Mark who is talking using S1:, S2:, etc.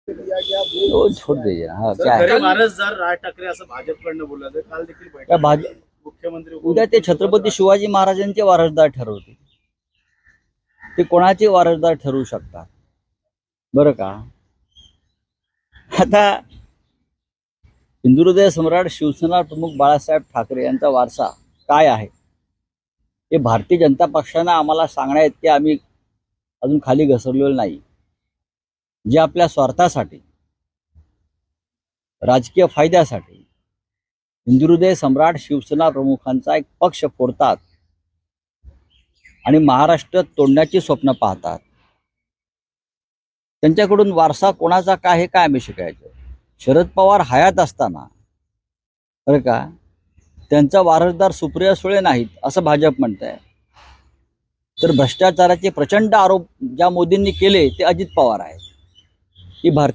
S1: तो छोड़ दीजिए ना। हाँ, क्या है
S2: खरे वारसदार राज ठाकरे असं भाजपकडनं बोललं जातं. काल देखील
S1: क्या
S2: बैठक
S1: भाजप
S2: मुख्यमंत्री
S1: उद्या ते छत्रपती शिवाजी महाराजांचे वारसदार ठरवतील. ते कोणाचे वारसदार ठरवू शकतात बरं का. आता हिंदुहृदय सम्राट शिवसेना प्रमुख बाळासाहेब ठाकरे यांचा वारसा काय आहे हे भारतीय जनता पक्षानं आम्हाला सांगण्यात की आम्ही अजून खाली घसरलेलो नाही. जे आपल्या स्वार्थासाठी राजकीय फायद्यासाठी हिंदुहृदय सम्राट शिवसेना प्रमुखांचा एक पक्ष फोडतात आणि महाराष्ट्र तोडण्याची स्वप्न पाहतात, त्यांच्याकडून वारसा कोणाचा काय हे काय आम्ही शिकायचं. शरद पवार हयात असताना बरं का त्यांचा वारसदार सुप्रिया सुळे नाहीत असं भाजप म्हणत आहे. तर भ्रष्टाचाराचे प्रचंड आरोप ज्या मोदींनी केले ते अजित पवार आहेत. ही भारतीय